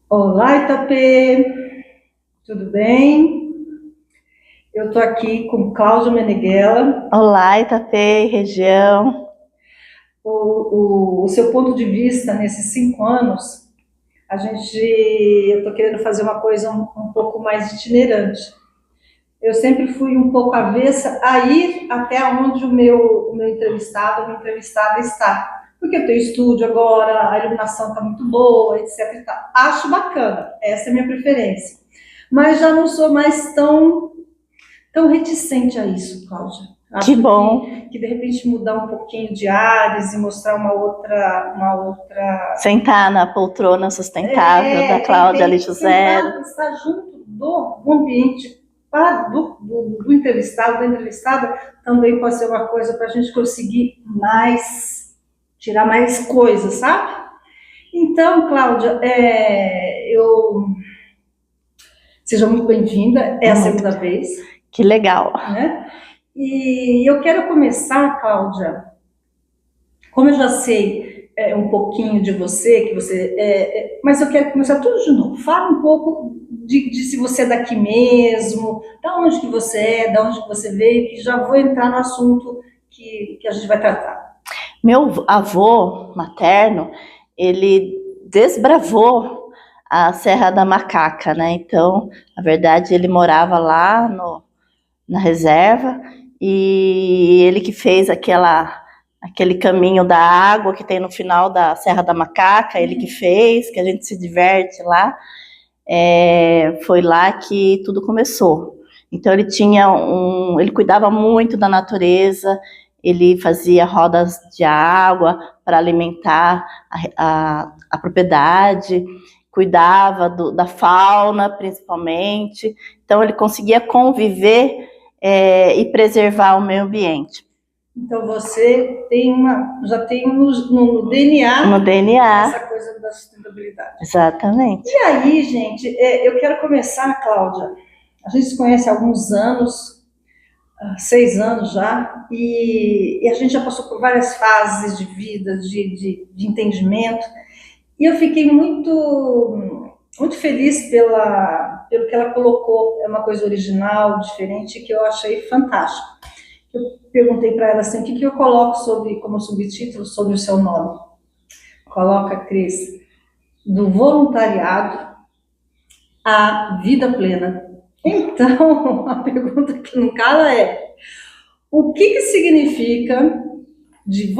Olá, Itapê, tudo bem? Eu estou aqui com Cláudio Meneghella. Olá, Itapê, região. O seu ponto de vista nesses 5 anos, eu estou querendo fazer uma coisa um pouco mais itinerante. Eu sempre fui um pouco avessa a ir até onde o meu entrevistado, a minha entrevistada está. Porque eu tenho estúdio agora, a iluminação está muito boa, etc. e tal. Acho bacana, essa é a minha preferência. Mas já não sou mais tão reticente a isso, Cláudia. Que Acho bom que de repente mudar um pouquinho de ares e mostrar uma outra. sentar na poltrona sustentável da Cláudia Tem Lichuzero. sentar, estar junto do ambiente do entrevistado, da entrevistada, também pode ser uma coisa para a gente conseguir tirar mais coisas, sabe? Então, Cláudia, seja muito bem-vinda, é a segunda vez, Que legal. né? E eu quero começar, Cláudia, como eu já sei um pouquinho de você, mas eu quero começar tudo de novo. Fala um pouco de se você é daqui mesmo, da onde que você é, da onde que você veio, que já vou entrar no assunto que a gente vai tratar. Meu avô materno, ele desbravou a Serra da Macaca, né? Então, na verdade, ele morava lá na reserva e ele que fez aquele caminho da água que tem no final da Serra da Macaca, ele que fez, que a gente se diverte lá. Foi lá que tudo começou. Então ele cuidava muito da natureza, ele fazia rodas de água para alimentar a propriedade, cuidava da fauna principalmente. Então ele conseguia conviver e preservar o meio ambiente. Então você já tem no DNA No DNA. essa coisa da sustentabilidade. Exatamente. E aí, gente, eu quero começar, Cláudia. A gente se conhece há alguns anos, 6 anos já, e a gente já passou por várias fases de vida, de entendimento, e eu fiquei muito feliz pelo que ela colocou. É uma coisa original, diferente, que eu achei fantástico. Eu perguntei para ela assim, o que eu coloco como subtítulo sobre o seu nome? Coloca, Cris, do voluntariado à vida plena. Então, a pergunta que não cala é: o que significa do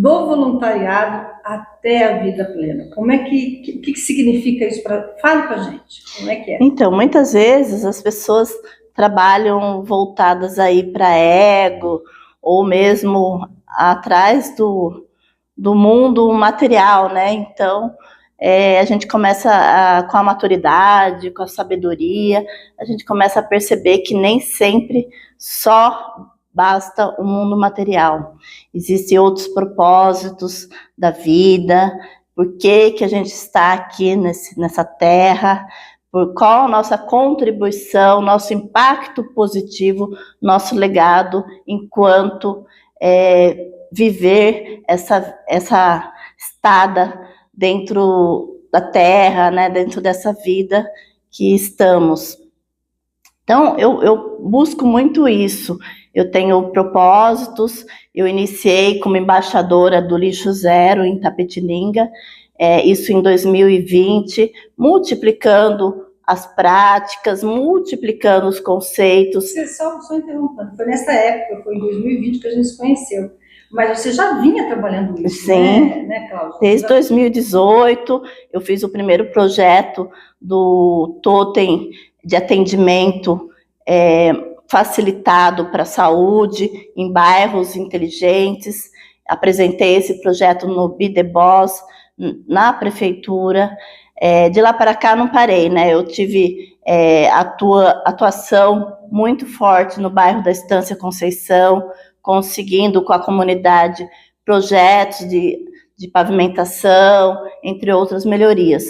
voluntariado até a vida plena? Como é que significa isso? Fale pra gente, como é que é? Então, muitas vezes as pessoas trabalham voltadas aí para ego, ou mesmo atrás do mundo material, né? Então, a gente começa com a maturidade, com a sabedoria, a gente começa a perceber que nem sempre só basta o mundo material. Existem outros propósitos da vida, por que a gente está aqui nessa terra, por qual a nossa contribuição, nosso impacto positivo, nosso legado enquanto viver essa estada dentro da terra, né, dentro dessa vida que estamos. Então, eu busco muito isso. Eu tenho propósitos, eu iniciei como embaixadora do Lixo Zero em Tapetininga, isso em 2020, multiplicando as práticas, multiplicando os conceitos. Você só interrompendo, foi nessa época, foi em 2020 que a gente se conheceu. Mas você já vinha trabalhando isso, Sim, né, Cláudia? desde 2018, eu fiz o primeiro projeto do Totem de atendimento facilitado para a saúde em bairros inteligentes. Apresentei esse projeto no Bideboss, na prefeitura. De lá para cá não parei, né? Eu tive atuação muito forte no bairro da Estância Conceição, conseguindo com a comunidade projetos de pavimentação, entre outras melhorias.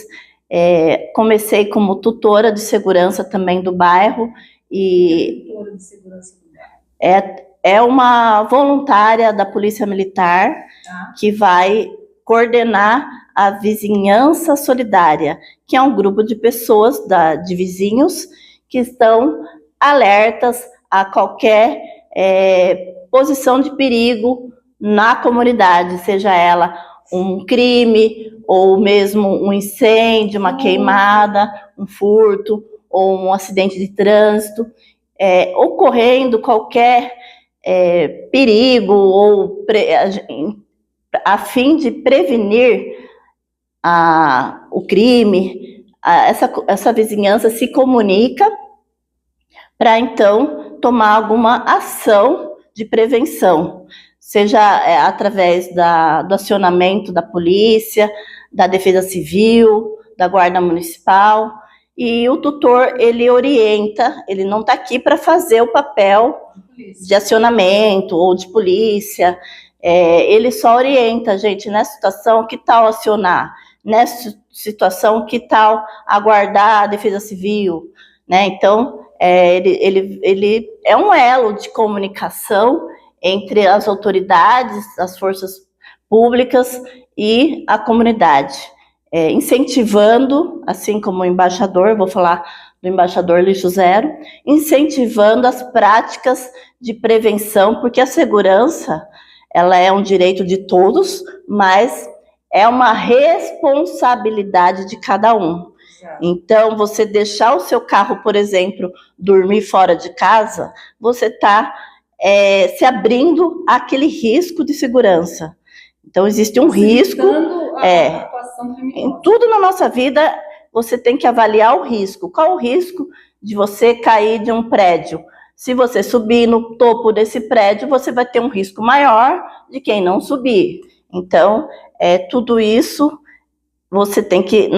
Comecei como tutora de segurança também do bairro, e tutora de segurança do bairro? É uma voluntária da Polícia Militar que vai coordenar a Vizinhança Solidária, que é um grupo de pessoas, de vizinhos, que estão alertas a qualquer posição de perigo na comunidade, seja ela um crime, ou mesmo um incêndio, uma queimada, um furto, ou um acidente de trânsito, ocorrendo qualquer perigo, ou a fim de prevenir o crime, essa vizinhança se comunica para então tomar alguma ação de prevenção, seja através do acionamento da polícia, da Defesa Civil, da Guarda Municipal, e o tutor, ele orienta, ele não está aqui para fazer o papel de acionamento ou de polícia, ele só orienta, gente, nessa situação, que tal acionar? Nessa situação, que tal aguardar a Defesa Civil? Né? Então, ele é um elo de comunicação entre as autoridades, as forças públicas e a comunidade, incentivando, assim como o embaixador, vou falar do embaixador Lixo Zero, incentivando as práticas de prevenção, porque a segurança, ela é um direito de todos, mas é uma responsabilidade de cada um. Então, você deixar o seu carro, por exemplo, dormir fora de casa, você está se abrindo àquele risco de segurança. Então, existe um risco. Em tudo na nossa vida, você tem que avaliar o risco. Qual o risco de você cair de um prédio? Se você subir no topo desse prédio, você vai ter um risco maior de quem não subir. Então, tudo isso você tem que,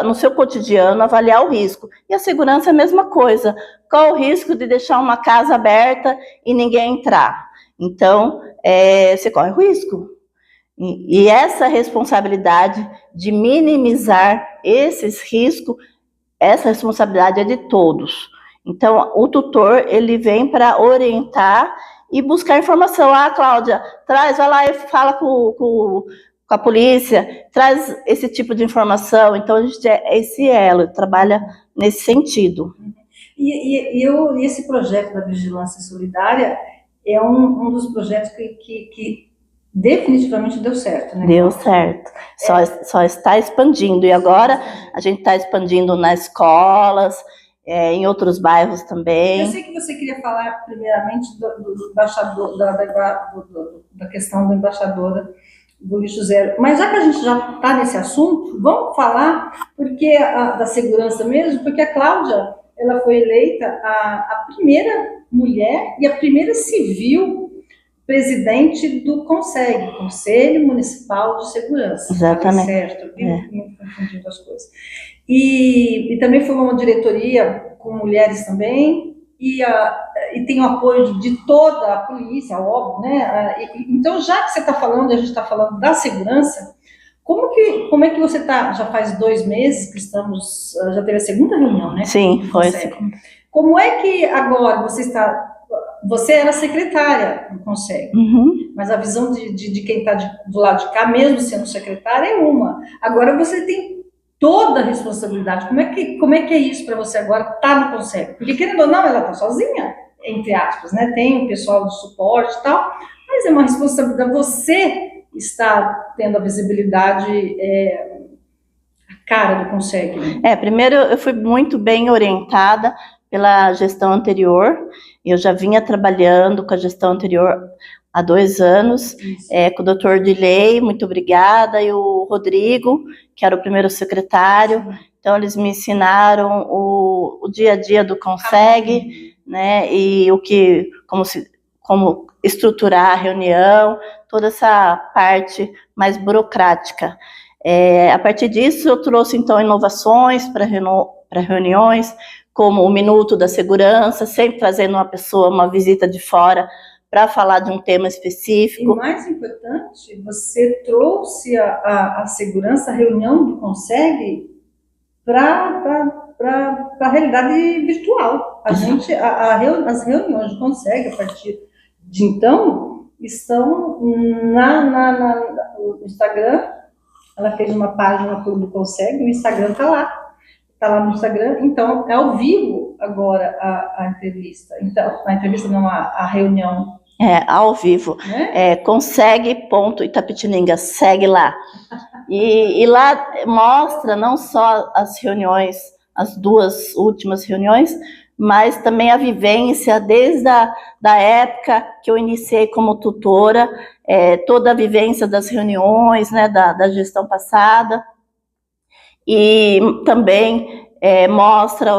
no seu cotidiano, avaliar o risco. E a segurança é a mesma coisa. Qual o risco de deixar uma casa aberta e ninguém entrar? Então, você corre o risco. E essa responsabilidade de minimizar esses riscos, essa responsabilidade é de todos. Então, o tutor, ele vem para orientar e buscar informação. Cláudia, vai lá e fala com a polícia, traz esse tipo de informação. Então, a gente esse elo, trabalha nesse sentido. E esse projeto da Vigilância Solidária é um dos projetos que definitivamente deu certo, né? Deu certo. Só está expandindo. E agora a gente está expandindo nas escolas, em outros bairros também. Eu sei que você queria falar primeiramente do embaixador, da questão do embaixador do Lixo Zero. Mas já que a gente já está nesse assunto, vamos falar da segurança mesmo, porque a Cláudia, ela foi eleita a primeira mulher e a primeira civil presidente do CONSEG, Conselho Municipal de Segurança. Exatamente. Certo, me confundindo as coisas. E também foi uma diretoria com mulheres também, e tem o apoio de toda a polícia, óbvio, né? Então, já que você está falando, a gente está falando da segurança, como é que você está? Já faz 2 meses que estamos, já teve a segunda reunião, né? Sim, foi. Como é que agora você está? Você era secretária do CONSEG, mas a visão de quem está do lado de cá, mesmo sendo secretária, é uma. Agora você tem toda a responsabilidade. Como é que é isso para você agora estar no CONSEG? Porque, querendo ou não, ela está sozinha, entre aspas, né? Tem o pessoal do suporte e tal, mas é uma responsabilidade. Você está tendo a visibilidade, a cara do CONSEG. Né? Primeiro, eu fui muito bem orientada pela gestão anterior. Eu já vinha trabalhando com a gestão anterior há 2 anos, com o doutor Dilei, muito obrigada, e o Rodrigo, que era o primeiro secretário. Então, eles me ensinaram o dia a dia do CONSEG, né, e como estruturar a reunião, toda essa parte mais burocrática. A partir disso, eu trouxe, então, inovações para reuniões, como o Minuto da Segurança, sempre trazendo uma visita de fora para falar de um tema específico. E mais importante, você trouxe a segurança, a reunião do CONSEG para a realidade virtual. As reuniões do CONSEG, a partir de então, estão no Instagram Ela fez uma página do Consegue, o Instagram está lá no Instagram, então é ao vivo agora a entrevista. Então, a entrevista não, a reunião. Ao vivo. Consegue.Itapetininga, segue lá. E lá mostra não só as reuniões, as 2 últimas reuniões, mas também a vivência desde da época que eu iniciei como tutora, toda a vivência das reuniões, né, da gestão passada, e também mostra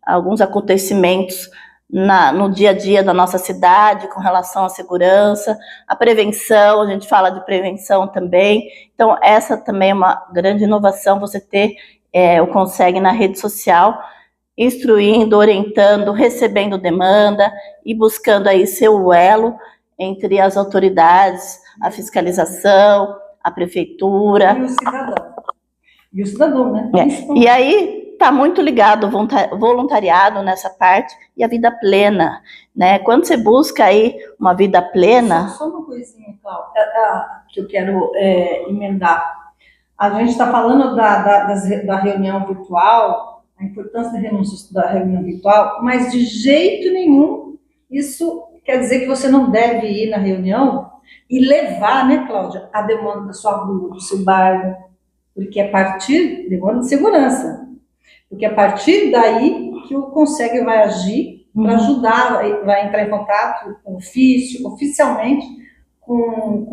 alguns acontecimentos no dia a dia da nossa cidade com relação à segurança, a prevenção, a gente fala de prevenção também. Então, essa também é uma grande inovação, você ter o Consegue na rede social, instruindo, orientando, recebendo demanda e buscando aí seu elo entre as autoridades, a fiscalização, a prefeitura. E o cidadão, né? E aí está muito ligado o voluntariado nessa parte e a vida plena, né? Quando você busca aí uma vida plena... Só uma coisinha, Cláudia, que eu quero emendar. A gente está falando da reunião virtual, a importância da reunião virtual, mas de jeito nenhum isso quer dizer que você não deve ir na reunião e levar, né, Cláudia, a demanda da sua rua, do seu bairro, porque a partir, demanda de segurança, porque a partir daí que o Consegue vai agir para ajudar, vai entrar em contato com oficialmente, com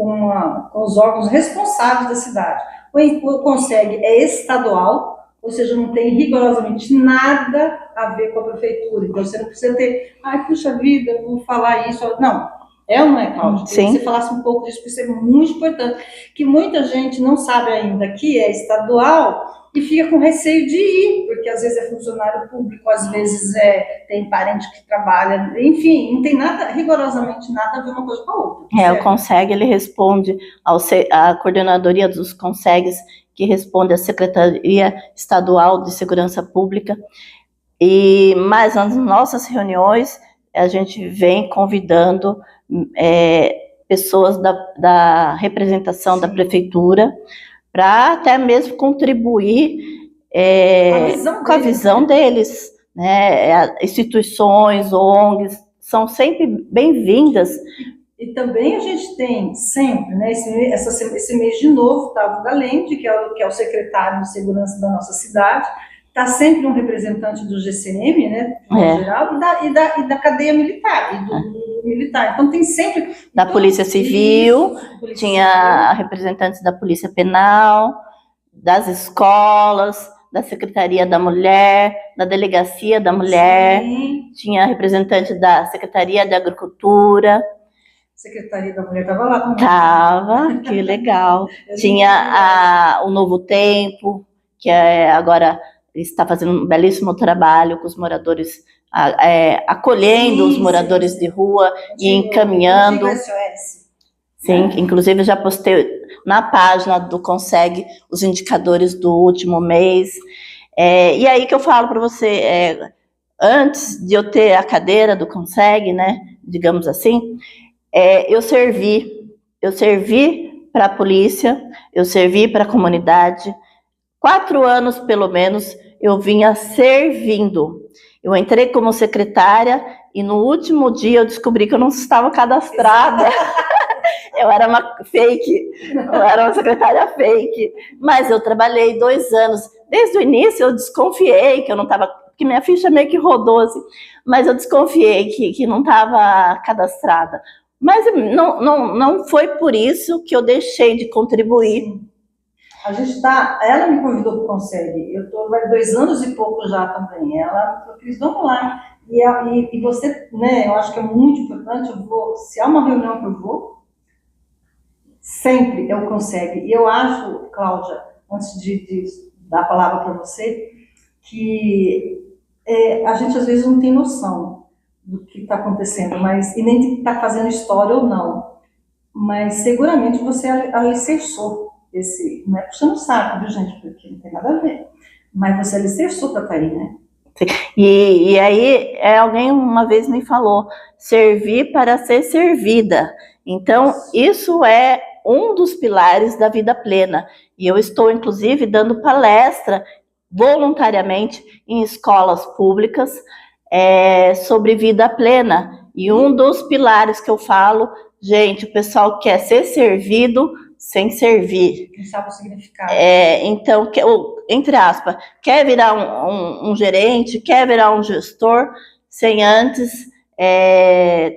os órgãos responsáveis da cidade. O Consegue é estadual, ou seja, não tem rigorosamente nada a ver com a prefeitura. Então, você não precisa ter, puxa vida, vou falar isso. Não, ou não é, Cláudia? Sim. Que você falasse um pouco disso, porque isso é muito importante. Que muita gente não sabe ainda que é estadual e fica com receio de ir, porque às vezes é funcionário público, às vezes tem parente que trabalha, enfim, não tem nada, rigorosamente nada a ver uma coisa com a outra. O Consegue, ele responde à coordenadoria dos Consegues, que responde à Secretaria Estadual de Segurança Pública, mas nas nossas reuniões a gente vem convidando pessoas da representação da prefeitura para até mesmo contribuir com a visão deles, né? Instituições, ONGs, são sempre bem-vindas. E também a gente tem sempre, né, esse mês de novo, Otávio Galente, que é o secretário de segurança da nossa cidade, está sempre um representante do GCM, né, no geral, e da cadeia militar, e do militar. Então tem sempre... Da Polícia Civil, tinha representantes da Polícia Penal, das escolas, da Secretaria da Mulher, da Delegacia da Mulher, tinha representante da Secretaria da Agricultura. Secretaria da Mulher estava lá também. Estava, que legal. Tinha o Novo Tempo, que agora está fazendo um belíssimo trabalho com os moradores, acolhendo os moradores de rua e encaminhando. Sim, inclusive eu já postei na página do Consegue os indicadores do último mês. E aí que eu falo para você, antes de eu ter a cadeira do Consegue, né, digamos assim, eu servi para a polícia, eu servi para a comunidade. 4 anos, pelo menos, eu vinha servindo. Eu entrei como secretária e no último dia eu descobri que eu não estava cadastrada. Eu era uma fake, eu era uma secretária fake. Mas eu trabalhei 2 anos. Desde o início eu desconfiei que eu não estava, que minha ficha meio que rodou assim, mas eu desconfiei que não estava cadastrada. Mas não foi por isso que eu deixei de contribuir. Sim. A gente ela me convidou para o Consegue, eu estou há 2 anos e pouco já também. Ela falou, Cris, vamos lá. E você, né, eu acho que é muito importante, se há uma reunião que eu vou, sempre eu Consegue. E eu acho, Cláudia, antes de dar a palavra para você, que a gente às vezes não tem noção do que está acontecendo, e nem de estar fazendo história ou não. Mas seguramente você alicerçou não é porque você não sabe, viu, gente, porque não tem nada a ver. Mas você alicerçou para estar aí, né? E aí, alguém uma vez me falou, servir para ser servida. Então, isso é um dos pilares da vida plena. E eu estou, inclusive, dando palestra voluntariamente em escolas públicas sobre vida plena. E um dos pilares que eu falo, gente, o pessoal quer ser servido sem servir. Não sabe o significado. Então, entre aspas, quer virar um gerente, quer virar um gestor, sem antes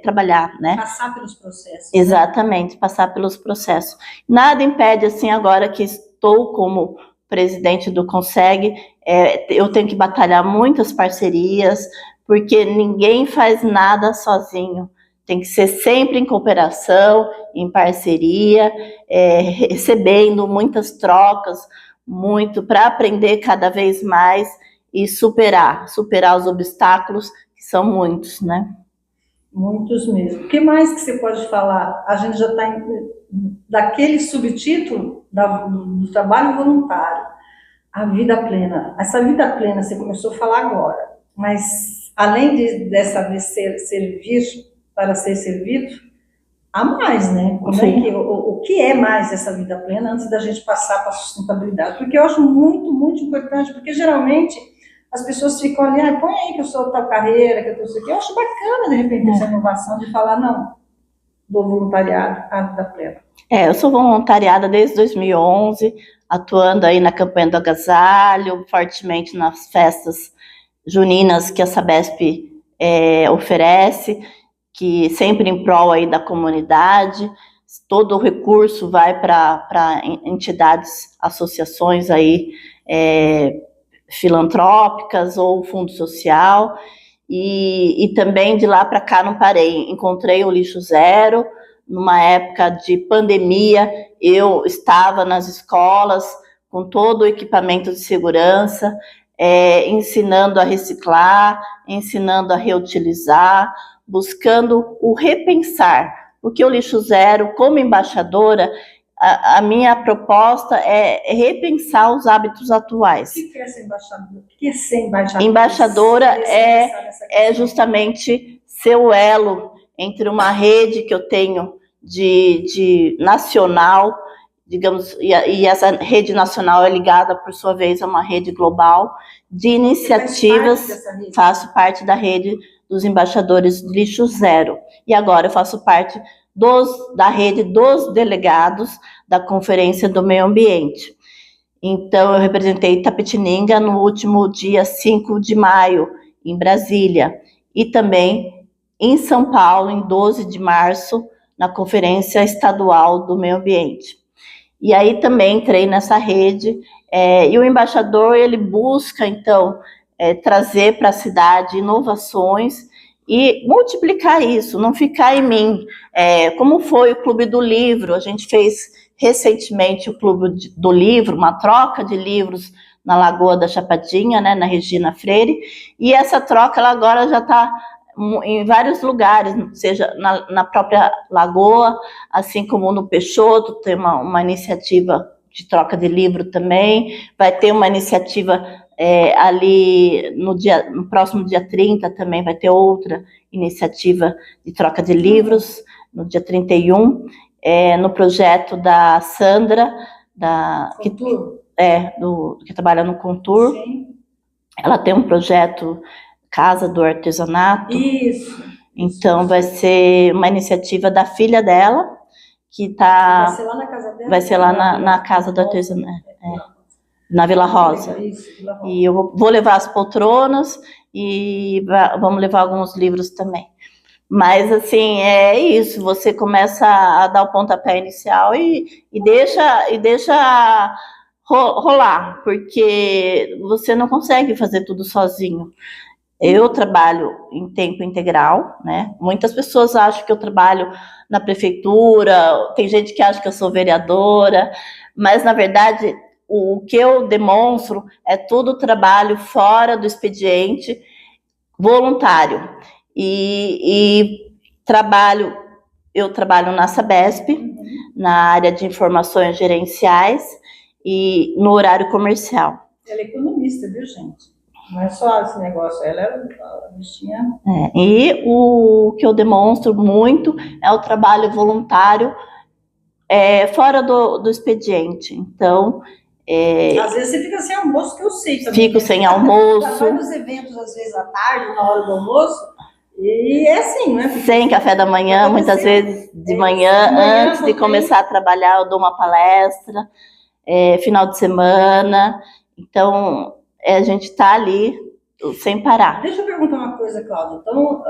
trabalhar, né? Passar pelos processos. Exatamente, né? Passar pelos processos. Nada impede, assim, agora que estou como presidente do Conseg, eu tenho que batalhar muitas parcerias, porque ninguém faz nada sozinho. Tem que ser sempre em cooperação, em parceria, recebendo muitas trocas, muito para aprender cada vez mais e superar os obstáculos, que são muitos, né? Muitos mesmo. O que mais que você pode falar? A gente já está daquele subtítulo do trabalho voluntário, a vida plena. Essa vida plena você começou a falar agora, mas além dessa vez servir para ser servido, há mais, né? O que é mais essa vida plena antes da gente passar para a sustentabilidade? Porque eu acho muito, muito importante, porque geralmente as pessoas ficam ali, põe aí que eu sou tal carreira, que eu estou aqui. Eu acho bacana, de repente, essa inovação de falar, não, do voluntariado à vida plena. Eu sou voluntariada desde 2011, atuando aí na campanha do agasalho, fortemente nas festas juninas que a Sabesp oferece, que sempre em prol aí da comunidade. Todo o recurso vai para entidades, associações aí, filantrópicas ou fundo social, e também de lá para cá não parei. Encontrei o Lixo Zero, numa época de pandemia, eu estava nas escolas com todo o equipamento de segurança, ensinando a reciclar, ensinando a reutilizar, buscando o repensar, porque o Lixo Zero, como embaixadora, a minha proposta é repensar os hábitos atuais. O que é ser embaixadora? O que é ser embaixadora? Embaixadora é justamente ser o elo entre uma rede que eu tenho de nacional, digamos, e essa rede nacional é ligada, por sua vez, a uma rede global de iniciativas. Faço parte da rede dos embaixadores do Lixo Zero. E agora eu faço parte da rede dos delegados da Conferência do Meio Ambiente. Então, eu representei Itapetininga no último dia 5 de maio, em Brasília, e também em São Paulo, em 12 de março, na Conferência Estadual do Meio Ambiente. E aí também entrei nessa rede, e o embaixador, ele busca, então, trazer para a cidade inovações e multiplicar isso, não ficar em mim. Como foi o Clube do Livro, a gente fez recentemente o Clube do Livro, uma troca de livros na Lagoa da Chapadinha, né, na Regina Freire, e essa troca ela agora já está em vários lugares, seja na própria Lagoa, assim como no Peixoto, tem uma iniciativa de troca de livro também, vai ter uma iniciativa ali no próximo dia 30 também vai ter outra iniciativa de troca de livros, no dia 31, no projeto da Sandra, que trabalha no Contur. Sim. Ela tem um projeto Casa do Artesanato. Isso. Então vai ser uma iniciativa da filha dela, que tá... Vai ser lá na casa dela? Vai ser lá na Casa do Artesanato. Na Vila Rosa. Isso, Vila Rosa. E eu vou levar as poltronas e vamos levar alguns livros também. Mas, assim, é isso. Você começa a dar o pontapé inicial e deixa rolar, porque você não consegue fazer tudo sozinho. Eu trabalho em tempo integral, né? Muitas pessoas acham que eu trabalho na prefeitura, tem gente que acha que eu sou vereadora, mas, na verdade, o que eu demonstro é todo trabalho fora do expediente, voluntário. Eu trabalho na Sabesp, na área de informações gerenciais e no horário comercial. Ela é economista, viu, gente? Não é só esse negócio, ela é uma bichinha. E o que eu demonstro muito é o trabalho voluntário Fora do expediente. Então, às vezes você fica sem almoço, que eu sei também. Fico sem almoço. Vai nos eventos, às vezes, à tarde, na hora do almoço, e é assim, né? Sem café da manhã, muitas vezes de manhã, antes de começar a trabalhar, eu dou uma palestra, final de semana. Então, a gente está ali sem parar. Deixa eu perguntar uma coisa, Cláudia. Então,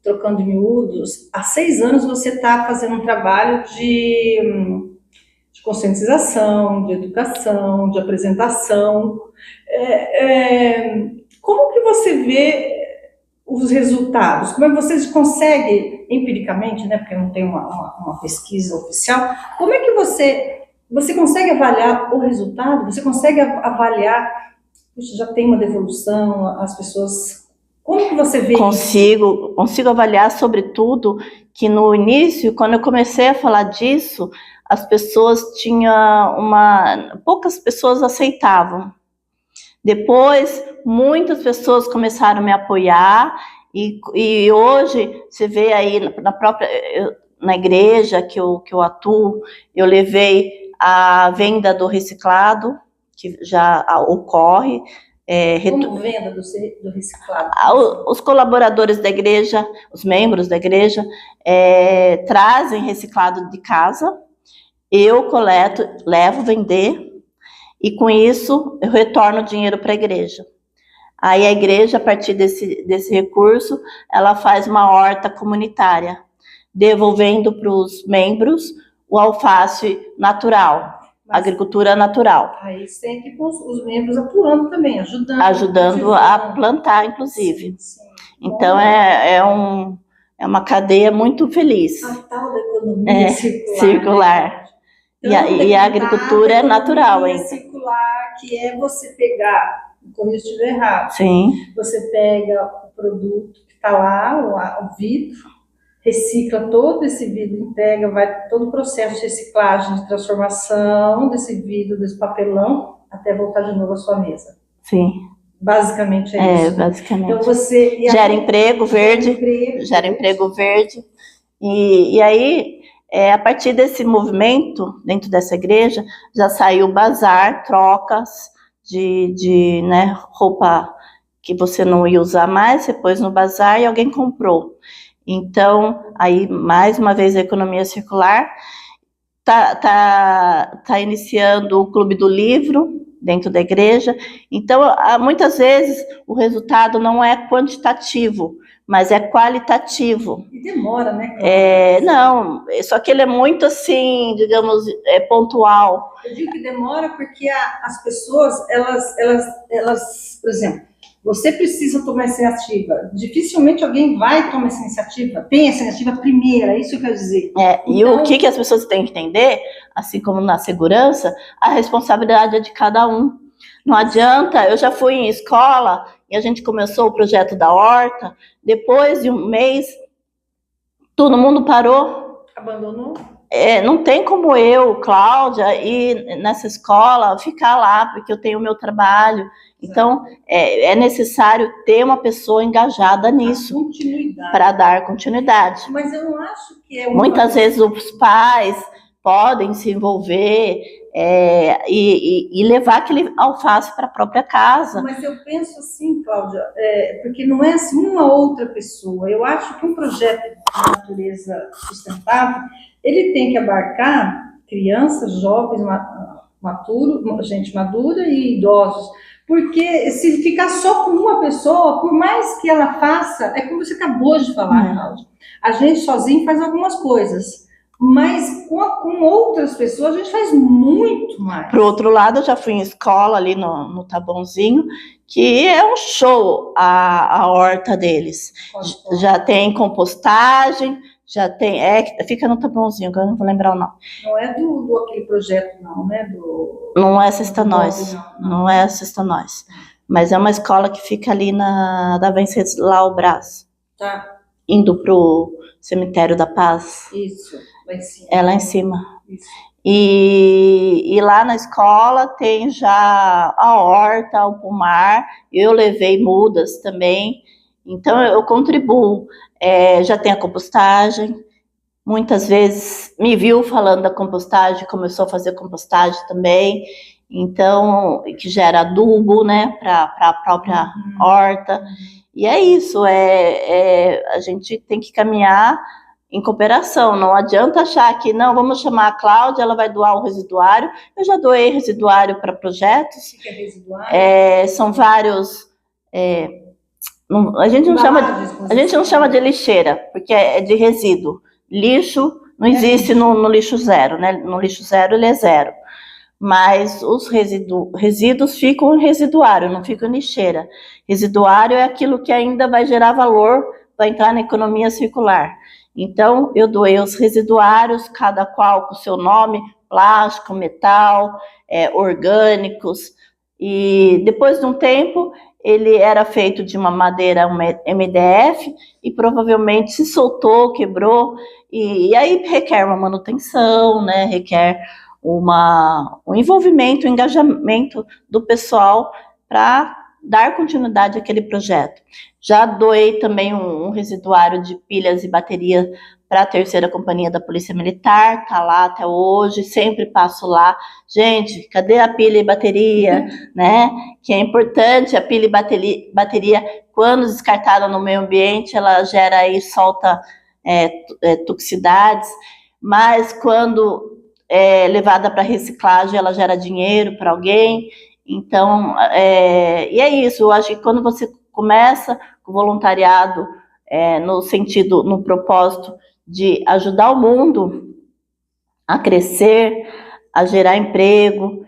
trocando de miúdos, há 6 anos você está fazendo um trabalho de conscientização, de educação, de apresentação. Como que você vê os resultados? Como é que você consegue, empiricamente, né, porque não tem uma pesquisa oficial, como é que você consegue avaliar o resultado? Você consegue avaliar, puxa, já tem uma devolução, as pessoas... Como que você vê isso? Consigo avaliar, sobretudo, que no início, quando eu comecei a falar disso, as pessoas poucas pessoas aceitavam. Depois, muitas pessoas começaram a me apoiar, e hoje, você vê aí na igreja que eu atuo, eu levei a venda do reciclado, que já ocorre. Como venda do reciclado? Os colaboradores da igreja, os membros da igreja, trazem reciclado de casa, eu coleto, levo vender, e com isso eu retorno o dinheiro para a igreja. Aí a igreja, a partir desse recurso, ela faz uma horta comunitária, devolvendo para os membros o alface natural. Agricultura natural. Aí sempre com os membros atuando também, ajudando a plantar, inclusive. Sim. Então é uma cadeia muito feliz. A tal da economia circular. Então, e a agricultura é natural ainda. Circular, que é você pegar, como eu estiver errado. Sim. Você pega o produto que está lá, o vidro, recicla todo esse vidro, entrega, vai todo o processo de reciclagem, de transformação desse vidro, desse papelão, até voltar de novo à sua mesa. Sim. Basicamente é isso. Basicamente. Então você gera emprego verde, e aí, a partir desse movimento, dentro dessa igreja, já saiu bazar, trocas de roupa que você não ia usar mais, você pôs no bazar e alguém comprou. Então, aí, mais uma vez, a economia circular tá iniciando o Clube do Livro dentro da igreja. Então, muitas vezes, o resultado não é quantitativo, mas é qualitativo. E demora, né? Não, só que ele é muito, assim, digamos, pontual. Eu digo que demora porque as pessoas, elas, por exemplo, você precisa tomar essa iniciativa. Dificilmente alguém vai tomar essa iniciativa. Tem essa iniciativa primeira, é isso que eu quero dizer. E o que as pessoas têm que entender, assim como na segurança, a responsabilidade é de cada um. Não adianta, eu já fui em escola e a gente começou o projeto da horta, depois de um mês, todo mundo parou. Abandonou? Não tem como eu, Cláudia, ir nessa escola, ficar lá, porque eu tenho o meu trabalho. Então, é necessário ter uma pessoa engajada nisso para dar continuidade. Mas eu não acho que muitas vezes os pais podem se envolver e levar aquele alface para a própria casa. Mas eu penso assim, Cláudia, porque não é assim uma outra pessoa. Eu acho que um projeto de natureza sustentável, ele tem que abarcar crianças, jovens, gente madura e idosos. Porque se ficar só com uma pessoa, por mais que ela faça, é como você acabou de falar, Cláudia. A gente sozinho faz algumas coisas, mas com outras pessoas a gente faz muito mais. Por outro lado, eu já fui em escola ali no Taboãozinho, que é um show a horta deles. Já tem compostagem, já tem... fica no Taboãozinho, que eu não vou lembrar o nome. Não é do aquele projeto, não, né? Não é Sexta Nós. Não é Sexta Nós. Mas é uma escola que fica ali da Venceslau Braz. Tá. Indo pro Cemitério da Paz. Isso, lá em cima. É lá em cima. Isso. E lá na escola tem já a horta, o pomar. Eu levei mudas também. Então eu contribuo. Já tem a compostagem. muitas vezes me viu falando da compostagem, começou a fazer compostagem também, então, que gera adubo, né, para a própria horta. E é isso, a gente tem que caminhar em cooperação, não adianta achar que, não, vamos chamar a Cláudia, ela vai doar o residuário. Eu já doei residuário para projetos. O que é residuário? São vários... a gente não chama de lixeira, porque é de resíduo. Lixo não existe no lixo zero, né? No lixo zero ele é zero. Mas os resíduos ficam em residuário, não ficam em lixeira. Residuário é aquilo que ainda vai gerar valor, vai entrar na economia circular. Então, eu doei os residuários, cada qual com o seu nome, plástico, metal, orgânicos. E depois de um tempo, ele era feito de uma madeira MDF e provavelmente se soltou, quebrou. E aí requer uma manutenção, né? Requer um envolvimento, um engajamento do pessoal para dar continuidade àquele projeto. Já doei também um residuário de pilhas e baterias para a 3ª Companhia da Polícia Militar, tá lá até hoje, sempre passo lá. Gente, cadê a pilha e bateria, né? Que é importante, a pilha e bateria, quando descartada no meio ambiente, ela gera e solta toxicidades, mas quando levada para reciclagem, ela gera dinheiro para alguém. Então, e é isso, eu acho que quando você começa com voluntariado, no propósito de ajudar o mundo a crescer, a gerar emprego,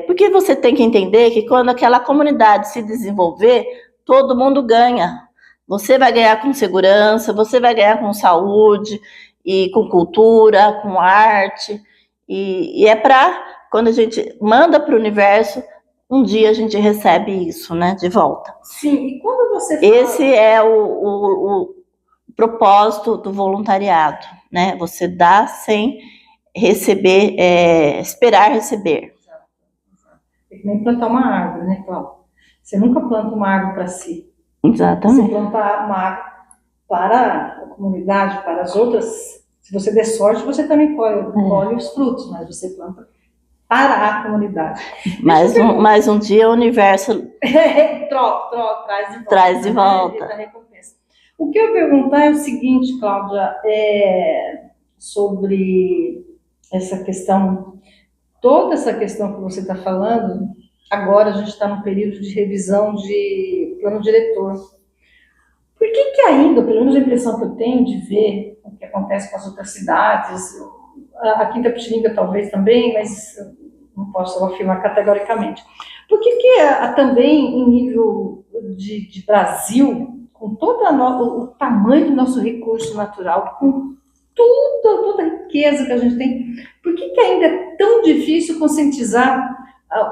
porque você tem que entender que quando aquela comunidade se desenvolver, todo mundo ganha. Você vai ganhar com segurança, você vai ganhar com saúde, e com cultura, com arte, e é para, quando a gente manda para o universo, um dia a gente recebe isso, né, de volta. Sim, e quando você fala... Esse é o propósito do voluntariado, né? Você dá sem receber, esperar receber. Tem que nem plantar uma árvore, né, Cláudia? Você nunca planta uma árvore para si. Exatamente. Você planta uma árvore para a comunidade, para as outras. Se você der sorte, você também colhe os frutos, mas você planta para a comunidade. Mas um dia o universo traz de volta. Traz de volta. O que eu ia perguntar é o seguinte, Cláudia, sobre essa questão, toda essa questão que você está falando. Agora a gente está num período de revisão de plano diretor. Por que ainda, pelo menos a impressão que eu tenho de ver o que acontece com as outras cidades, a Quinta Pitiguinga talvez também, mas não posso afirmar categoricamente. Por que também em nível de Brasil, com todo o tamanho do nosso recurso natural, com toda a riqueza que a gente tem, por que ainda é tão difícil conscientizar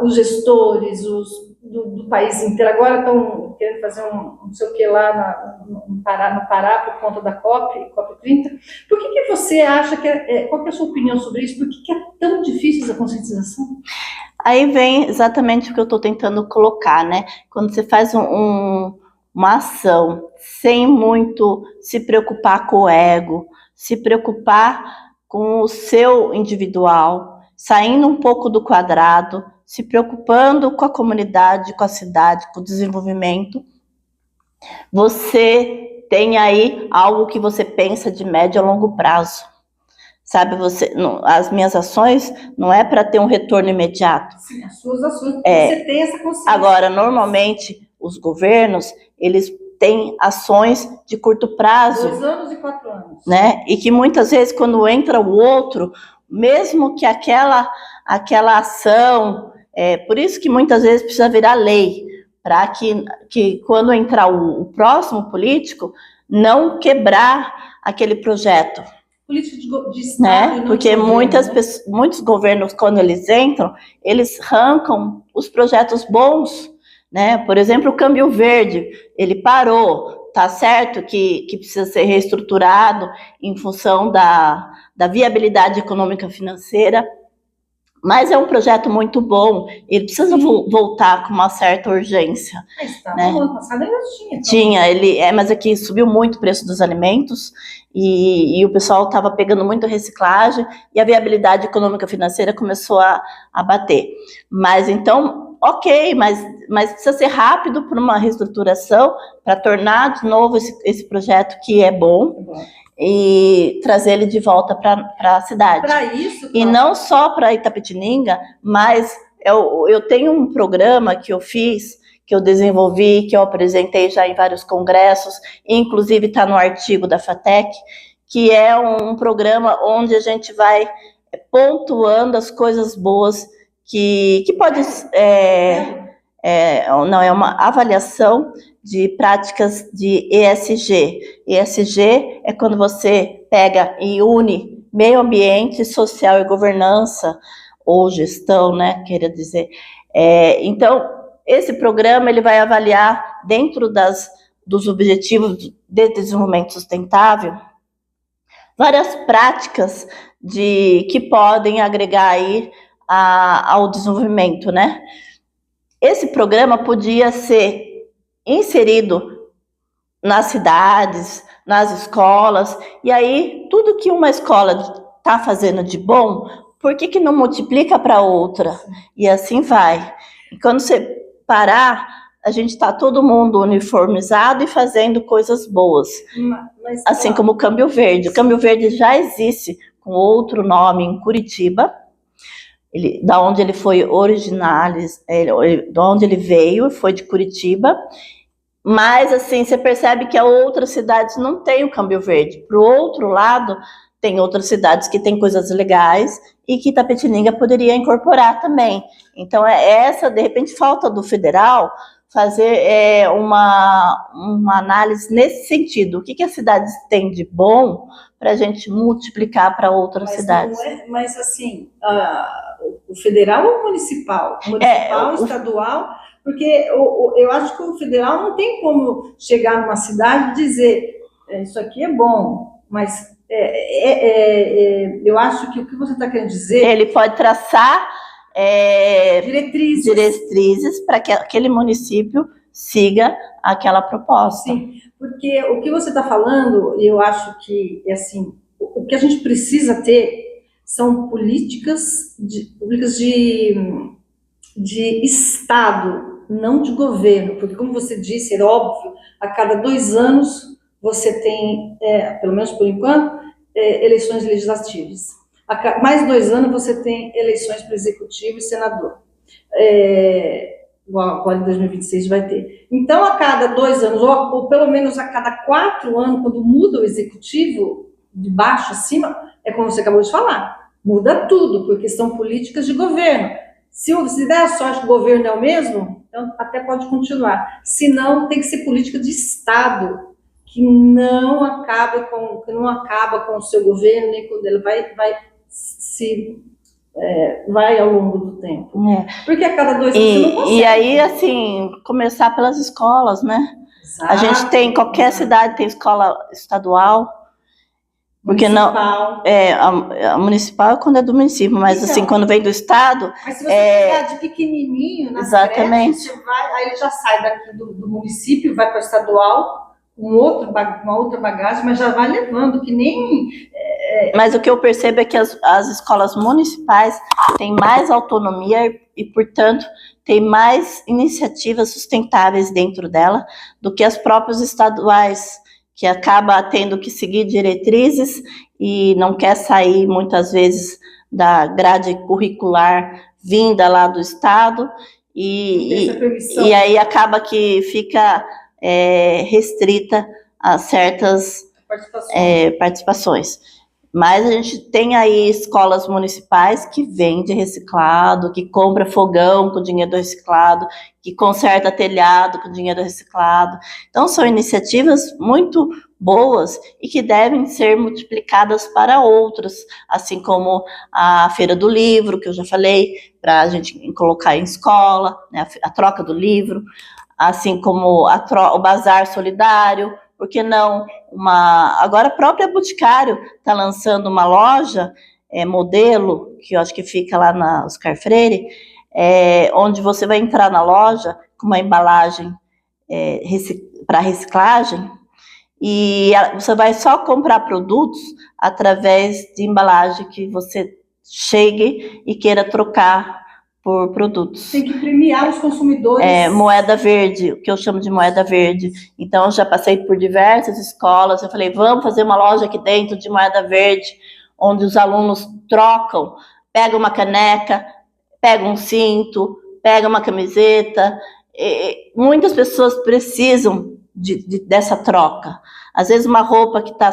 os gestores do país inteiro? Agora estão querendo fazer não sei o que lá no Pará por conta da COP30. Por que você acha qual que é a sua opinião sobre isso? Por que é tão difícil essa conscientização? Aí vem exatamente o que eu estou tentando colocar, né? Quando você faz uma ação sem muito se preocupar com o ego, se preocupar com o seu individual, saindo um pouco do quadrado, se preocupando com a comunidade, com a cidade, com o desenvolvimento, você tem aí algo que você pensa de médio a longo prazo. Sabe, as minhas ações não é para ter um retorno imediato. Sim, as suas ações, você tem essa consciência. Agora, normalmente, os governos, eles têm ações de curto prazo. 2 anos e 4 anos. Né? E que muitas vezes, quando entra o outro, mesmo que aquela ação... por isso que muitas vezes precisa virar lei, para que quando entrar o próximo político, não quebrar aquele projeto. Política de Estado, né? Porque muitos governos, quando eles entram, eles arrancam os projetos bons, né? Por exemplo, o Câmbio Verde, ele parou, tá certo que precisa ser reestruturado em função da viabilidade econômica financeira, Mas é um projeto muito bom, ele precisa voltar com uma certa urgência. Mas tá, né? No ano passado ainda tinha. Tinha, mas aqui subiu muito o preço dos alimentos e o pessoal estava pegando muito reciclagem e a viabilidade econômica financeira começou a bater. Mas então, ok, mas precisa ser rápido para uma reestruturação, para tornar de novo esse projeto que é bom. E trazer ele de volta para a cidade. Para isso, e não só para Itapetininga, mas eu tenho um programa que eu fiz, que eu desenvolvi, que eu apresentei já em vários congressos, inclusive está no artigo da FATEC, que é um programa onde a gente vai pontuando as coisas boas que pode... não, é uma avaliação de práticas de ESG. ESG é quando você pega e une meio ambiente, social e governança, ou gestão, né, queria dizer. Então, esse programa ele vai avaliar, dentro dos objetivos de desenvolvimento sustentável, várias práticas que podem agregar aí ao desenvolvimento, né? Esse programa podia ser inserido nas cidades, nas escolas, e aí tudo que uma escola está fazendo de bom, por que não multiplica para outra? E assim vai. E quando você parar, a gente está todo mundo uniformizado e fazendo coisas boas. Assim como o Câmbio Verde. O Câmbio Verde já existe com outro nome em Curitiba, da onde ele foi da onde ele veio, foi de Curitiba, mas assim, você percebe que outras cidades não têm o Câmbio Verde. Para o outro lado, tem outras cidades que têm coisas legais e que Itapetininga poderia incorporar também. Então, de repente, falta do federal fazer uma análise nesse sentido. O que as cidades têm de bom para a gente multiplicar para outras cidades? Mas assim, o federal ou o municipal? Municipal, estadual? Porque eu acho que o federal não tem como chegar numa cidade e dizer isso aqui é bom, mas eu acho que o que você está querendo dizer... Ele pode traçar diretrizes para que aquele município siga aquela proposta. Sim, porque o que você está falando, eu acho que assim, o que a gente precisa ter são políticas públicas de Estado, não de governo, porque como você disse, é óbvio, a cada 2 anos você tem, pelo menos por enquanto, eleições legislativas. Mais 2 anos você tem eleições para executivo e senador. Agora em 2026 vai ter. Então, a cada 2 anos, ou pelo menos a cada 4 anos, quando muda o executivo, de baixo a cima, é como você acabou de falar, muda tudo, porque são políticas de governo. Se der a sorte que o governo é o mesmo, então até pode continuar. Se não, tem que ser política de Estado, que não acaba com o seu governo, nem quando ele vai ao longo do tempo. Porque a cada 2 anos você não consegue. E aí, assim, começar pelas escolas, né? Exato. A gente tem, qualquer cidade tem escola estadual. Porque municipal. A municipal é quando é do município, mas então, assim, quando vem do estado... Mas se você pegar de pequenininho, nas exatamente. creches, aí ele já sai daqui do município, vai para o estadual, uma outra bagagem, mas já vai levando, que nem... Mas o que eu percebo é que as escolas municipais têm mais autonomia e, portanto, têm mais iniciativas sustentáveis dentro dela do que as próprias estaduais, que acaba tendo que seguir diretrizes e não quer sair, muitas vezes, da grade curricular vinda lá do Estado, e aí acaba que fica restrita a certas participações. Mas a gente tem aí escolas municipais que vendem reciclado, que compra fogão com dinheiro do reciclado, que conserta telhado com dinheiro reciclado. Então, são iniciativas muito boas e que devem ser multiplicadas para outras, assim como a Feira do Livro, que eu já falei, para a gente colocar em escola, né, a troca do livro, assim como o Bazar Solidário. Por que não agora a própria Boticário está lançando uma loja modelo que eu acho que fica lá na Oscar Freire, onde você vai entrar na loja com uma embalagem para reciclagem, e você vai só comprar produtos através de embalagem que você chegue e queira trocar por produtos. Tem que premiar os consumidores. Moeda verde, o que eu chamo de moeda verde. Então, eu já passei por diversas escolas, eu falei, vamos fazer uma loja aqui dentro de moeda verde, onde os alunos trocam, pegam uma caneca, pegam um cinto, pegam uma camiseta. Muitas pessoas precisam dessa troca. Às vezes uma roupa que está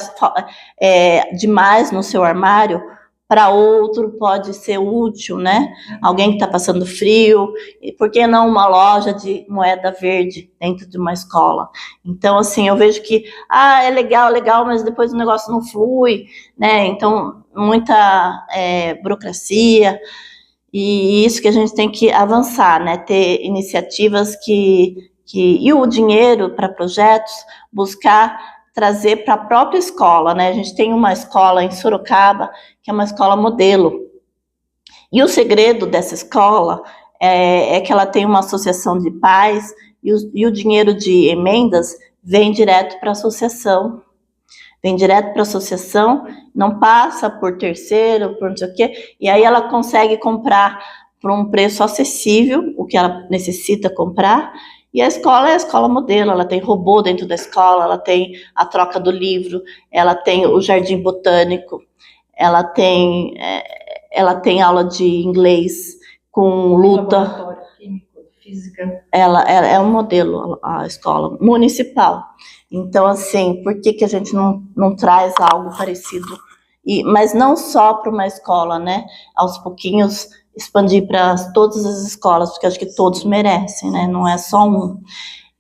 demais no seu armário, para outro pode ser útil, né? Alguém que está passando frio, e por que não uma loja de moeda verde dentro de uma escola? Então, assim, eu vejo que, é legal, mas depois o negócio não flui, né? Então, muita burocracia, e isso que a gente tem que avançar, né? Ter iniciativas e o dinheiro para projetos, buscar trazer para a própria escola, né? A gente tem uma escola em Sorocaba, que é uma escola modelo. E o segredo dessa escola é que ela tem uma associação de pais e o dinheiro de emendas vem direto para a associação. Vem direto para a associação, não passa por terceiro, por não sei o quê, e aí ela consegue comprar por um preço acessível, o que ela necessita comprar. E a escola é a escola modelo, ela tem robô dentro da escola, ela tem a troca do livro, ela tem o jardim botânico, ela tem aula de inglês com luta. Laboratório químico, física. Ela é um modelo, a escola municipal. Então, assim, por que a gente não traz algo parecido? Mas não só para uma escola, né? Aos pouquinhos expandir para todas as escolas, porque acho que todos merecem, né? Não é só um.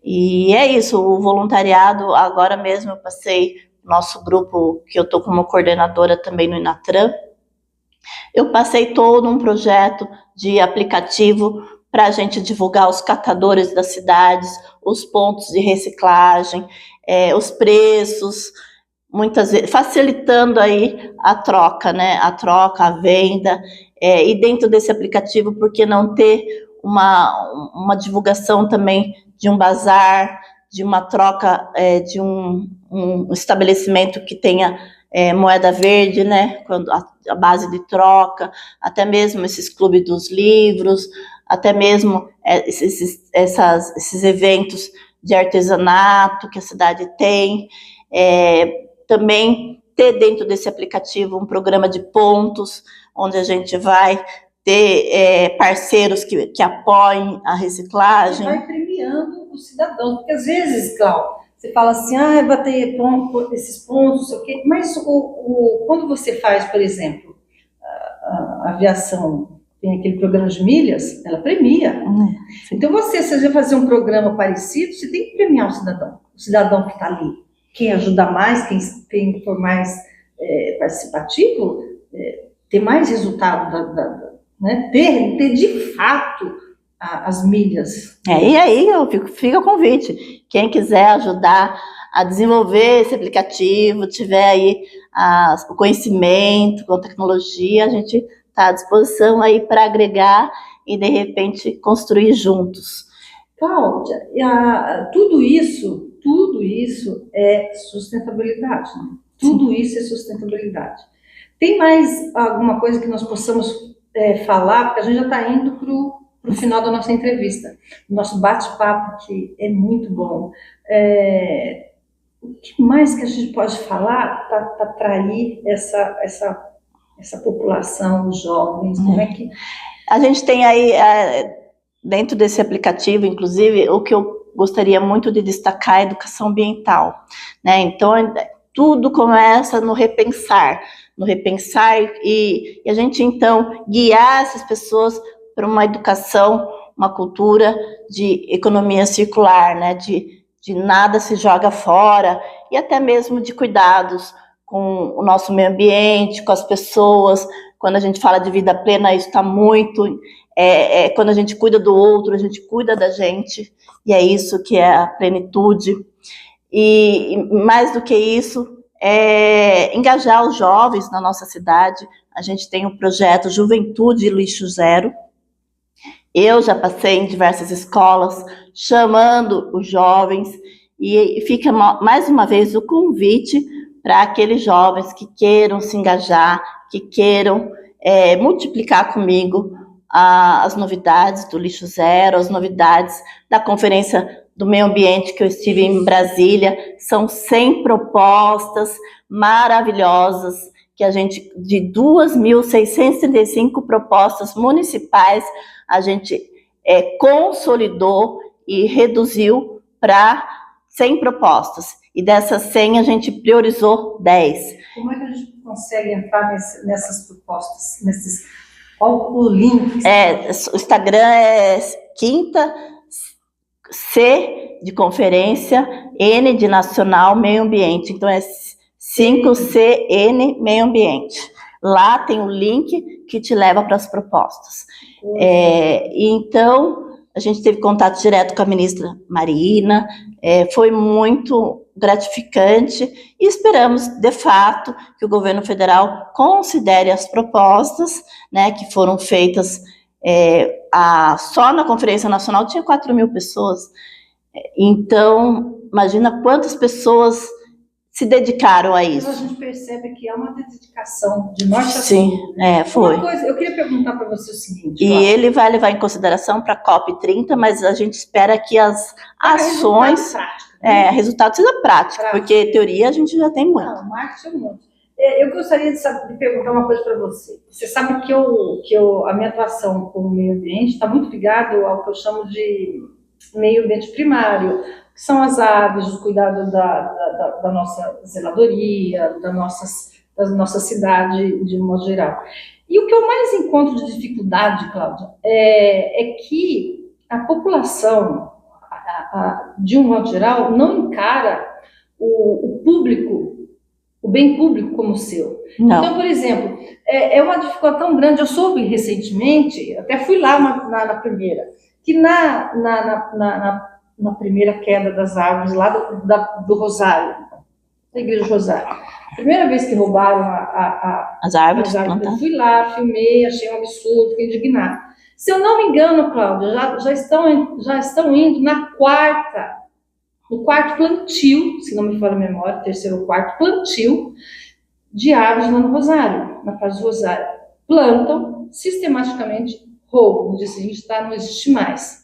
E é isso, o voluntariado, agora mesmo eu passei, nosso grupo, que eu estou como coordenadora também no Inatran, eu passei todo um projeto de aplicativo para a gente divulgar os catadores das cidades, os pontos de reciclagem, os preços, muitas vezes facilitando aí a troca, né? A troca, a venda. E dentro desse aplicativo, por que não ter uma divulgação também de um bazar, de uma troca, de um estabelecimento que tenha moeda verde, né? Quando a base de troca, até mesmo esses clubes dos livros, até mesmo esses eventos de artesanato que a cidade tem. Também ter dentro desse aplicativo um programa de pontos, onde a gente vai ter parceiros que apoiem a reciclagem. Vai premiando o cidadão, porque às vezes, Cláudia, você fala assim, vai ter esses pontos, não sei o quê, mas quando você faz, por exemplo, a aviação tem aquele programa de milhas, ela premia. Então, se você vai fazer um programa parecido, você tem que premiar o cidadão que está ali. Quem ajudar mais, quem for mais participativo, ter mais resultado, né? ter de fato as milhas. E aí fica o convite. Quem quiser ajudar a desenvolver esse aplicativo, tiver aí o conhecimento com tecnologia, a gente está à disposição aí para agregar e, de repente, construir juntos. Cláudia, tudo isso é sustentabilidade, né? Tudo isso é sustentabilidade. Tem mais alguma coisa que nós possamos falar? Porque a gente já está indo para o final da nossa entrevista. O nosso bate-papo aqui é muito bom. O que mais que a gente pode falar para atrair essa população, os jovens? Como é que... A gente tem aí, dentro desse aplicativo, inclusive, o que eu gostaria muito de destacar é a educação ambiental, né? Então, tudo começa no repensar e a gente, então, guiar essas pessoas para uma educação, uma cultura de economia circular, né? De nada se joga fora, e até mesmo de cuidados com o nosso meio ambiente, com as pessoas. Quando a gente fala de vida plena, isso está muito... quando a gente cuida do outro, a gente cuida da gente, e é isso que é a plenitude. E mais do que isso, engajar os jovens na nossa cidade. a gente tem o projeto Juventude Lixo Zero. Eu já passei em diversas escolas, chamando os jovens, e fica mais uma vez o convite para aqueles jovens que queiram se engajar, que queiram multiplicar comigo as novidades do Lixo Zero, as novidades da Conferência do Meio Ambiente que eu estive em Brasília. São 100 propostas maravilhosas, que a gente, de 2.635 propostas municipais, a gente consolidou e reduziu para 100 propostas. E dessas 100, a gente priorizou 10. Como é que a gente consegue entrar nessas propostas? Qual o link? O Instagram é Quinta C de conferência, N de nacional, meio ambiente. Então é 5CN meio ambiente. Lá tem o link que te leva para as propostas. Então, a gente teve contato direto com a ministra Marina, foi muito gratificante e esperamos, de fato, que o governo federal considere as propostas, né, que foram feitas. Só na Conferência Nacional tinha 4.000 pessoas. Então, imagina quantas pessoas se dedicaram a isso. Então, a gente percebe que há uma dedicação de norte a sul. Sim, foi. Uma coisa, eu queria perguntar para você o seguinte. E ele vai levar em consideração para a COP30, mas a gente espera que as ações... Resultado seja prático, porque teoria a gente já tem muito. Não, marketing é muito. Eu gostaria de perguntar uma coisa para você. Você sabe que a minha atuação com o meio ambiente está muito ligado ao que eu chamo de meio ambiente primário, que são as aves, o cuidado da nossa zeladoria, da nossa cidade de um modo geral. E o que eu mais encontro de dificuldade, Cláudia, é que a população, de um modo geral, não encara o público, o bem público como o seu. Não. Então, por exemplo, é uma dificuldade tão grande. Eu soube recentemente, até fui lá na primeira, que na primeira queda das árvores lá do Rosário, da Igreja do Rosário, primeira vez que roubaram as árvores, eu fui lá, filmei, achei um absurdo, fiquei indignada. Se eu não me engano, Cláudia, já estão indo no quarto plantio, se não me falha a memória, terceiro ou quarto plantio de árvores lá no Rosário, na Praça do Rosário. Plantam, sistematicamente roubam. No dia seguinte não existe mais.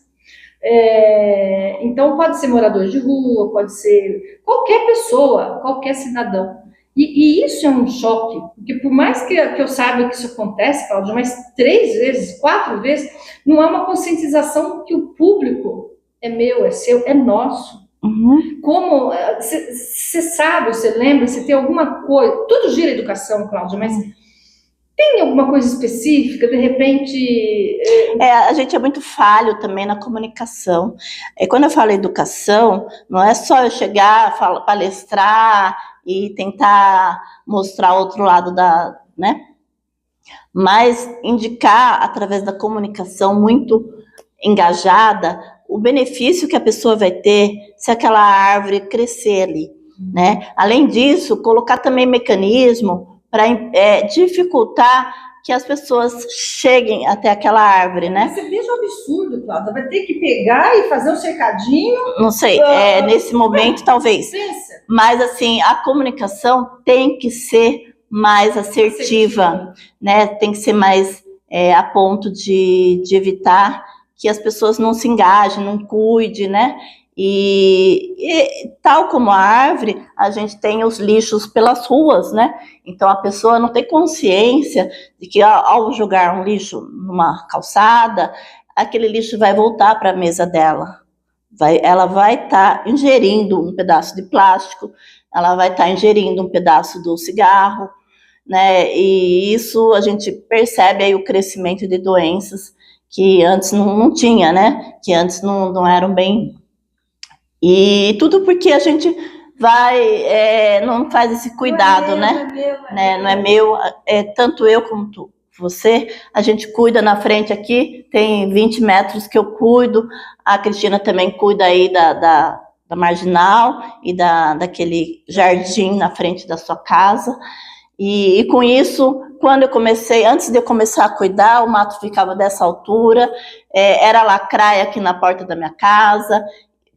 Então pode ser morador de rua, pode ser qualquer pessoa, qualquer cidadão. E isso é um choque, porque por mais que eu saiba que isso acontece, Cláudia, mas 3 vezes, 4 vezes, não há uma conscientização que o público é meu, é seu, é nosso. Uhum. Como você sabe, você lembra, você tem alguma coisa, tudo gira educação, Cláudia, mas tem alguma coisa específica, de repente... A gente é muito falho também na comunicação. Quando eu falo educação, não é só eu chegar, palestrar e tentar mostrar outro lado né? Mas indicar, através da comunicação muito engajada, o benefício que a pessoa vai ter se aquela árvore crescer ali, né? Além disso, colocar também mecanismo para dificultar que as pessoas cheguem até aquela árvore, né? Você veja o absurdo, Cláudia, vai ter que pegar e fazer um cercadinho? Não sei, nesse momento talvez. Pensa. Mas assim, a comunicação tem que ser mais assertiva, né? Tem que ser mais a ponto de evitar que as pessoas não se engajem, não cuidem, né? E tal como a árvore, a gente tem os lixos pelas ruas, né? Então a pessoa não tem consciência de que ao jogar um lixo numa calçada, aquele lixo vai voltar para a mesa dela. Ela vai estar ingerindo um pedaço de plástico, ela vai estar ingerindo um pedaço do cigarro, né? E isso a gente percebe aí o crescimento de doenças que antes não tinha, né? Que antes não eram bem... E tudo porque a gente não faz esse cuidado, Não é meu, tanto eu como você, a gente cuida na frente aqui, tem 20 metros que eu cuido, a Cristina também cuida aí da Marginal e daquele jardim na frente da sua casa, E com isso, antes de eu começar a cuidar, o mato ficava dessa altura, era lacraia aqui na porta da minha casa,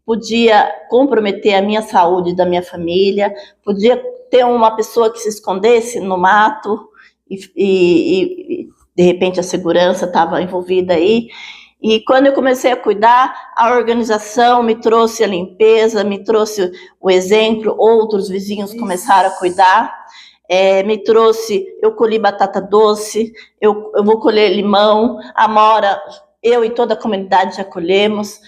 podia comprometer a minha saúde da minha família, podia ter uma pessoa que se escondesse no mato e de repente a segurança estava envolvida aí. E quando eu comecei a cuidar, a organização me trouxe a limpeza, me trouxe o exemplo, outros vizinhos começaram a cuidar, me trouxe, eu colhi batata doce, eu vou colher limão, amora, eu e toda a comunidade já colhemos,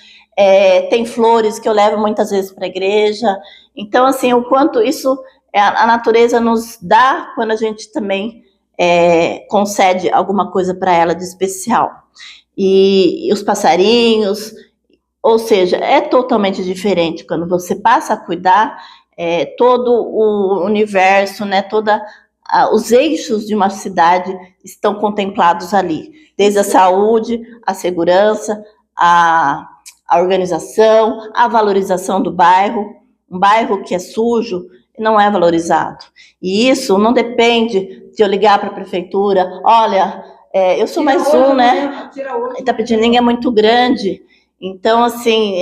tem flores que eu levo muitas vezes para a igreja. Então, assim, o quanto isso a natureza nos dá quando a gente também concede alguma coisa para ela de especial. E os passarinhos, ou seja, é totalmente diferente quando você passa a cuidar todo o universo, né, os eixos de uma cidade estão contemplados ali, desde a saúde, a segurança, a organização, a valorização do bairro. Um bairro que é sujo não é valorizado. E isso não depende de eu ligar para a prefeitura, olha, eu sou mais um, né? Itapetininga é muito grande. Então, assim,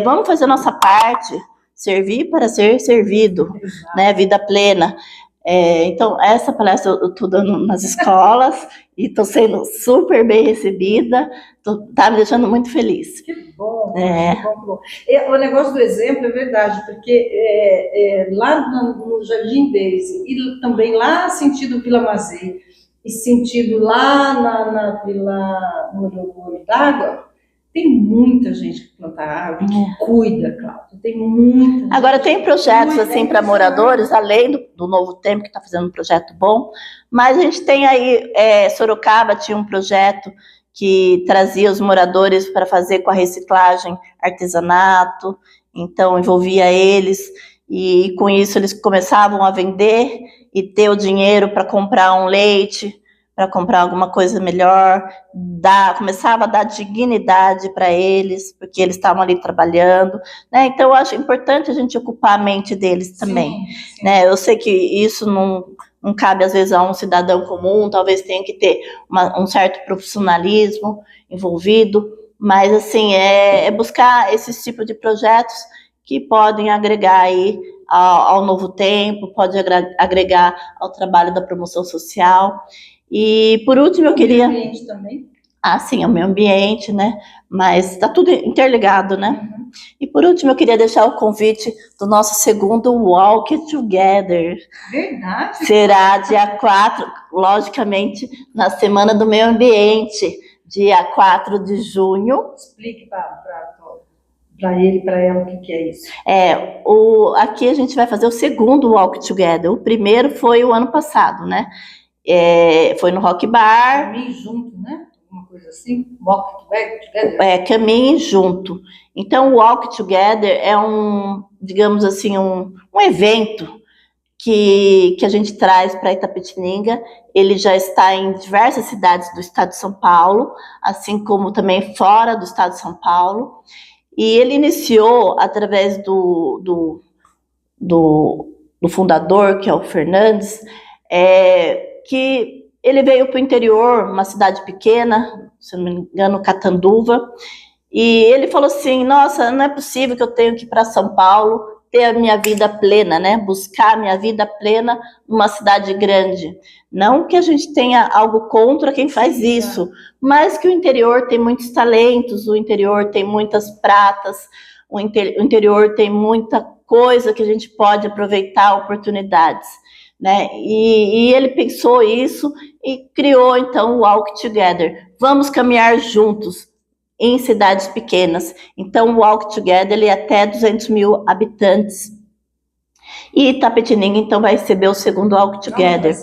vamos fazer a nossa parte, servir para ser servido, né? Vida plena. Então, essa palestra eu estou dando nas escolas e estou sendo super bem recebida, tá me deixando muito feliz. Que bom, que bom. O negócio do exemplo é verdade, porque lá no Jardim Daisy e também lá sentido Vila Mazei e sentido lá na Vila Olho d'Água, tem muita gente que planta árvore, que cuida, Cláudia. Tem muita gente. Agora, tem projetos assim para moradores, além do Novo Tempo, que está fazendo um projeto bom, mas a gente tem aí, Sorocaba tinha um projeto que trazia os moradores para fazer com a reciclagem artesanato, então envolvia eles, e com isso eles começavam a vender e ter o dinheiro para comprar um leite, para comprar alguma coisa melhor, começava a dar dignidade para eles, porque eles estavam ali trabalhando, né? Então eu acho importante a gente ocupar a mente deles também, sim. Né? Eu sei que isso não cabe às vezes a um cidadão comum, talvez tenha que ter um certo profissionalismo envolvido, mas assim, buscar esses tipos de projetos que podem agregar aí ao Novo Tempo, pode agregar ao trabalho da promoção social. E por último eu queria... O meio ambiente também? Sim, é o meio ambiente, né? Mas está tudo interligado, né? Uhum. E por último eu queria deixar o convite do nosso segundo Walk Together. Verdade? Será dia 4, logicamente, na Semana do Meio Ambiente, dia 4 de junho. Explique para ele, para ela, o que é isso. Aqui a gente vai fazer o segundo Walk Together. O primeiro foi o ano passado, né? Foi no Rock Bar. Caminhe junto, né? Alguma coisa assim? Walk Together? Caminhe junto. Então, o Walk Together é digamos assim, um evento que a gente traz para Itapetininga. Ele já está em diversas cidades do estado de São Paulo, assim como também fora do estado de São Paulo. E ele iniciou através do fundador, que é o Fernandes, que ele veio para o interior, uma cidade pequena, se não me engano, Catanduva, e ele falou assim, nossa, não é possível que eu tenha que ir para São Paulo ter a minha vida plena, né? Buscar a minha vida plena numa cidade grande. Não que a gente tenha algo contra quem faz isso, mas que o interior tem muitos talentos, o interior tem muitas pratas, o interior tem muita coisa que a gente pode aproveitar, oportunidades, né? E ele pensou isso e criou, então, o Walk Together. Vamos caminhar juntos em cidades pequenas. Então, o Walk Together ele é até 200 mil habitantes. E Itapetininga, então, vai receber o segundo Walk Together.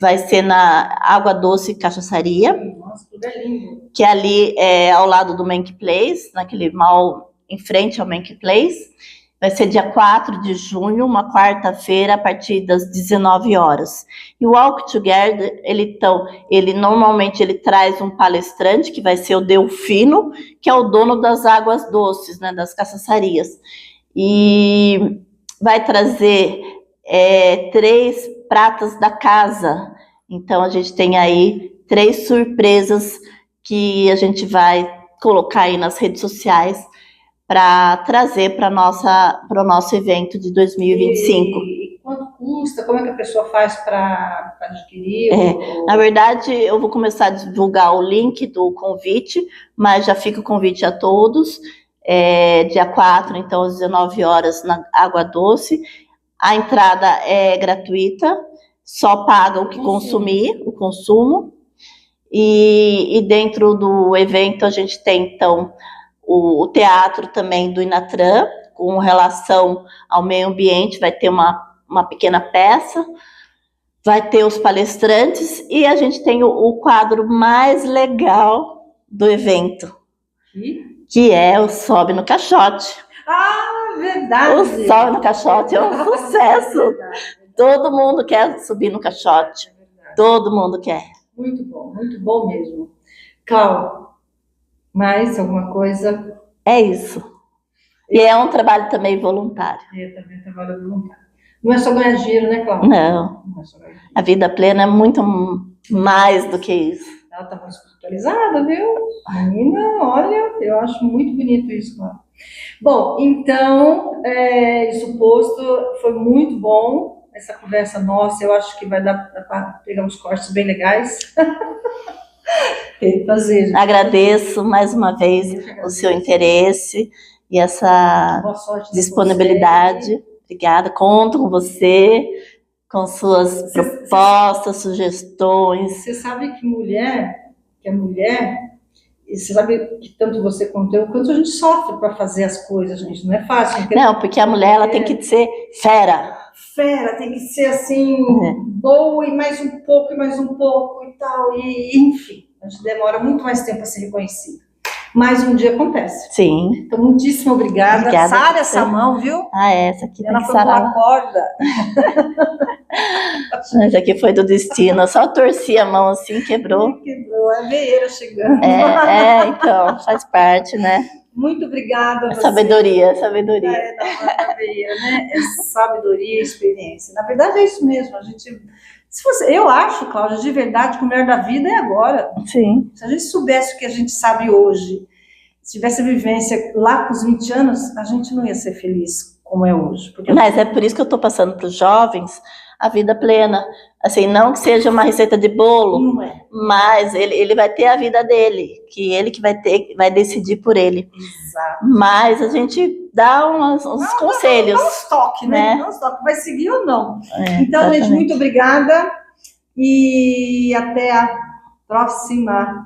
Vai ser na Água Doce Cachaçaria. Nossa, tudo é lindo. Que ali ao lado do Mank Place, naquele mall em frente ao Mank Place. Vai ser dia 4 de junho, uma quarta-feira, a partir das 19 horas. E o Walk Together, ele normalmente traz um palestrante, que vai ser o Delfino, que é o dono das águas doces, né, das cachaçarias. E vai trazer 3 pratas da casa. Então, a gente tem aí 3 surpresas que a gente vai colocar aí nas redes sociais para trazer para o nosso evento de 2025. E quanto custa? Como é que a pessoa faz para adquirir? Na verdade, eu vou começar a divulgar o link do convite, mas já fica o convite a todos. Dia 4, então, às 19 horas, na Água Doce. A entrada é gratuita, só paga o que consumir, o consumo. E dentro do evento a gente tem, então, o teatro também do Inatran, com relação ao meio ambiente, vai ter uma pequena peça, vai ter os palestrantes e a gente tem o quadro mais legal do evento, que é o Sobe no Caixote. Ah, verdade! O Sobe no Caixote é um sucesso. Verdade. Todo mundo quer subir no caixote. Todo mundo quer. Muito bom mesmo. Cláudia, mais alguma coisa? É isso. E é um trabalho também voluntário. Também trabalho voluntário. Não é só ganhar dinheiro, né, Cláudia? Não. Não é só ganhar dinheiro. A vida plena é muito mais do que isso. Ela está muito espiritualizada, viu? Menina, olha, eu acho muito bonito isso, Cláudia. Bom, então, isso posto, foi muito bom essa conversa nossa. Eu acho que vai dar para pegar uns cortes bem legais. Prazer. Agradeço mais uma vez o seu interesse e essa disponibilidade. Obrigada, conto com você, com suas propostas, sugestões. Você sabe que a mulher, e você sabe que tanto você quanto eu, quanto a gente sofre para fazer as coisas, gente, não é fácil. Não, porque a mulher ela tem que ser fera. Fera, tem que ser assim, boa e mais um pouco e tal, e enfim, a gente demora muito mais tempo a ser reconhecida. Mas um dia acontece. Sim. Então, muitíssimo obrigada. Sara essa mão, viu? Essa aqui ela tem que foi com sarar. a corda. Essa aqui foi do destino. Eu só torci a mão assim, quebrou. Quebrou, a veieira chegando. Então, faz parte, né? Muito obrigada. Sabedoria. Não é veieira, né? É sabedoria e experiência. Na verdade, é isso mesmo. A gente... eu acho, Cláudia, de verdade, que o melhor da vida é agora. Sim. Se a gente soubesse o que a gente sabe hoje, se tivesse a vivência lá com os 20 anos, a gente não ia ser feliz como é hoje. Mas é por isso que eu estou passando para os jovens a vida plena. Assim, não que seja uma receita de bolo, não é. Mas ele vai ter a vida dele, que ele que vai decidir por ele. Exato. Mas a gente dá uns conselhos. Dá uns toques, né? Dá uns toques. Vai seguir ou não? Então, exatamente. gente, muito obrigada e até a próxima.